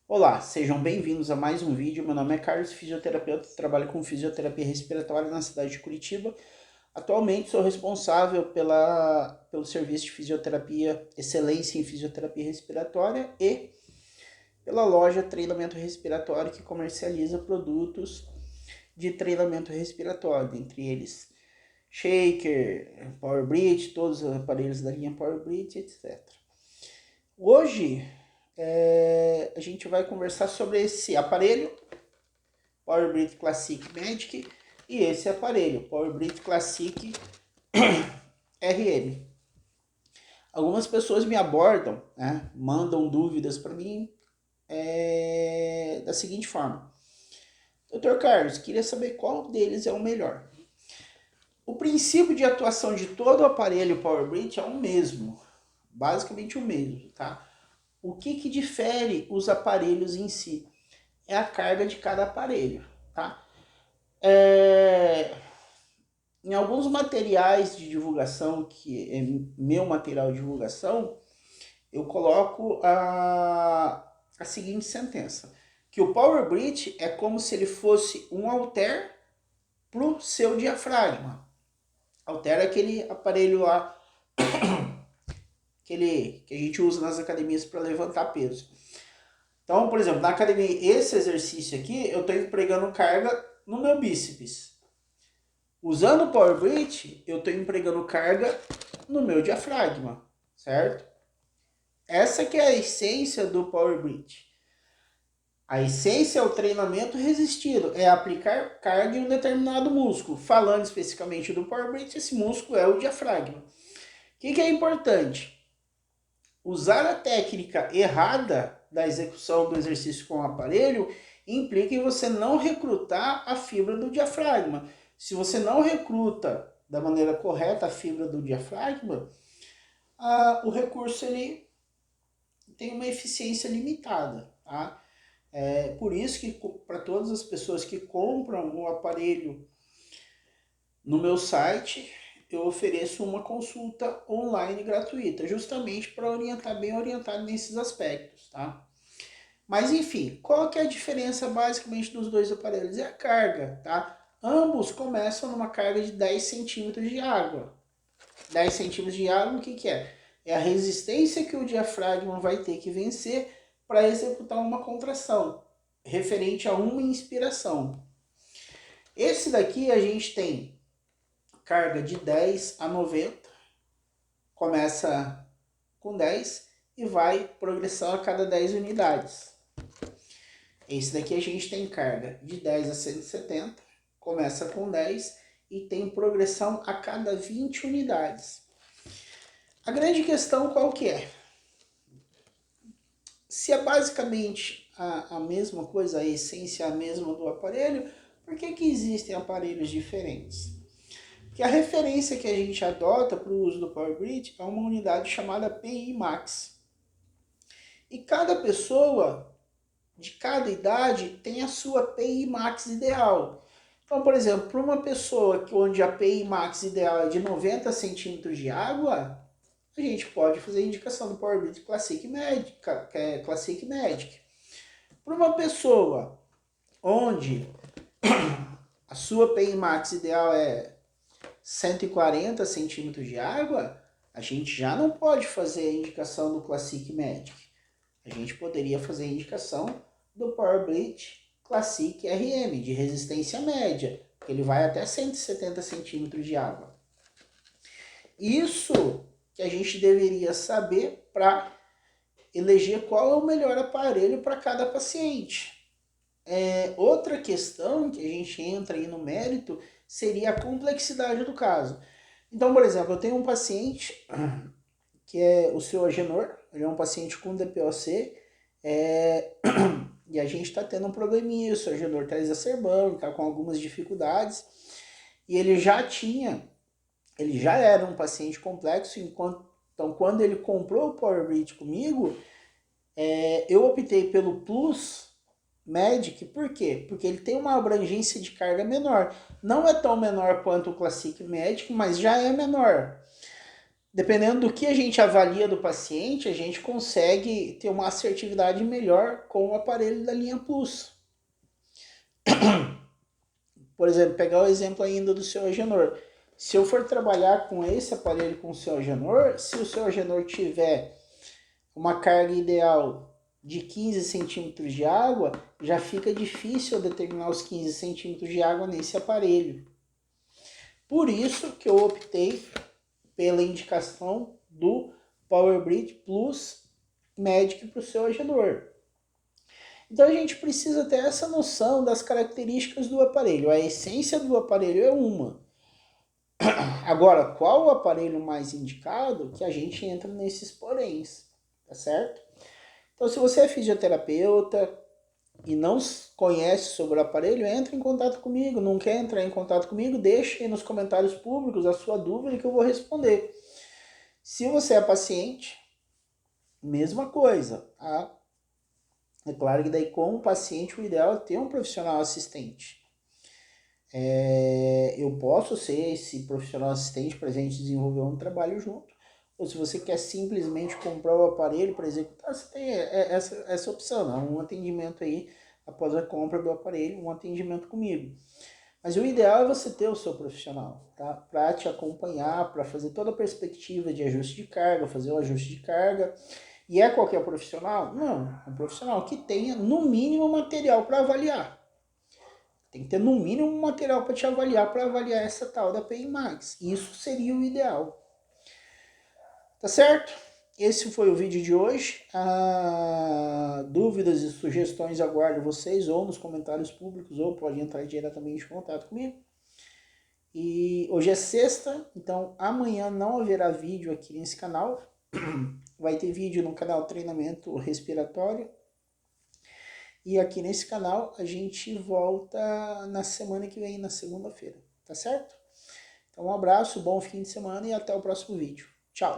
Olá, sejam bem-vindos a mais um vídeo. Meu nome é Carlos, fisioterapeuta, trabalho com fisioterapia respiratória na cidade de Curitiba. Atualmente sou responsável pelo serviço de fisioterapia Excelência em Fisioterapia Respiratória e pela loja Treinamento Respiratório, que comercializa produtos de treinamento respiratório, entre eles shaker, Power Breath, todos os aparelhos da linha Power Breath, etc. Hoje a gente vai conversar sobre esse aparelho Power Breath Classic Magic e esse aparelho Power Breath Classic RM. Algumas pessoas me abordam, né, mandam dúvidas para mim da seguinte forma: Dr. Carlos, queria saber qual deles é o melhor. O princípio de atuação de todo o aparelho Power Breath é o mesmo, basicamente o mesmo, tá? O que difere os aparelhos em si? É a carga de cada aparelho, tá? Em alguns materiais de divulgação, que é meu material de divulgação, eu coloco a seguinte sentença: que o Power Breath é como se ele fosse um halter para o seu diafragma. Halter é aquele aparelho lá que a gente usa nas academias para levantar peso. Então, por exemplo, na academia, esse exercício aqui, eu estou empregando carga no meu bíceps. Usando o Power Breath, eu estou empregando carga no meu diafragma, certo? Essa que é a essência do Power Breath. A essência é o treinamento resistido, é aplicar carga em um determinado músculo. Falando especificamente do Power Breath, esse músculo é o diafragma. O que é importante? Usar a técnica errada da execução do exercício com o aparelho implica em você não recrutar a fibra do diafragma. Se você não recruta da maneira correta a fibra do diafragma, o recurso ele tem uma eficiência limitada. Tá? É por isso que para todas as pessoas que compram o aparelho no meu site, eu ofereço uma consulta online gratuita, justamente para orientar bem orientado nesses aspectos, tá? Mas enfim, qual que é a diferença basicamente dos dois aparelhos? É a carga, tá? Ambos começam numa carga de 10 centímetros de água. 10 centímetros de água, o que é? É a resistência que o diafragma vai ter que vencer para executar uma contração, referente a uma inspiração. Esse daqui a gente tem carga de 10 a 90, começa com 10 e vai progressão a cada 10 unidades. Esse daqui a gente tem carga de 10 a 170, começa com 10 e tem progressão a cada 20 unidades. A grande questão qual que é? Se é basicamente a mesma coisa, a essência é a mesma do aparelho, por que existem aparelhos diferentes? Que a referência que a gente adota para o uso do Power Breath é uma unidade chamada PI Max. E cada pessoa, de cada idade, tem a sua PI Max ideal. Então, por exemplo, para uma pessoa onde a PI Max ideal é de 90 centímetros de água, a gente pode fazer a indicação do Power Breath Classic Magic. Classic Magic. Para uma pessoa onde a sua PI Max ideal é 140 centímetros de água, a gente já não pode fazer a indicação do Classic Magic. A gente poderia fazer a indicação do Power Breath Classic RM, de resistência média, que ele vai até 170 centímetros de água. Isso que a gente deveria saber para eleger qual é o melhor aparelho para cada paciente. Outra questão que a gente entra aí no mérito seria a complexidade do caso. Então, por exemplo, eu tenho um paciente que é o seu Agenor, ele é um paciente com DPOC, e a gente está tendo um probleminha, o seu Agenor está exacerbando, está com algumas dificuldades, e ele já era um paciente complexo, então quando ele comprou o Power Breath comigo, eu optei pelo Plus Magic, por quê? Porque ele tem uma abrangência de carga menor. Não é tão menor quanto o Classic Magic, mas já é menor. dependendo do que a gente avalia do paciente, a gente consegue ter uma assertividade melhor com o aparelho da linha Plus. Por exemplo, pegar o exemplo ainda do seu Agenor. Se eu for trabalhar com esse aparelho com o seu Agenor, se o seu Agenor tiver uma carga ideal de 15 centímetros de água, já fica difícil eu determinar os 15 centímetros de água nesse aparelho. Por isso que eu optei pela indicação do PowerBridge Plus Magic para o seu Agenor. Então a gente precisa ter essa noção das características do aparelho. A essência do aparelho é uma. Agora, qual o aparelho mais indicado? Que a gente entra nesses poréns, tá certo? Então, se você é fisioterapeuta e não conhece sobre o aparelho, entre em contato comigo. Não quer entrar em contato comigo? Deixe aí nos comentários públicos a sua dúvida que eu vou responder. Se você é paciente, mesma coisa, tá? É claro que daí com o paciente o ideal é ter um profissional assistente. Eu posso ser esse profissional assistente para a gente desenvolver um trabalho junto. Ou se você quer simplesmente comprar o aparelho para executar, você tem essa opção, um atendimento aí após a compra do aparelho, um atendimento comigo. Mas o ideal é você ter o seu profissional, tá? Para te acompanhar, para fazer toda a perspectiva de ajuste de carga, fazer o ajuste de carga. E é qualquer profissional? Não, é um profissional que tenha no mínimo material para avaliar. Tem que ter no mínimo um material para te avaliar, para avaliar essa tal da PI Max. Isso seria o ideal. Tá certo? Esse foi o vídeo de hoje. Dúvidas e sugestões aguardo vocês ou nos comentários públicos ou pode entrar diretamente em contato comigo. E hoje é sexta, então amanhã não haverá vídeo aqui nesse canal. Vai ter vídeo no canal Treinamento Respiratório. E aqui nesse canal a gente volta na semana que vem, na segunda-feira, tá certo? Então um abraço, bom fim de semana e até o próximo vídeo.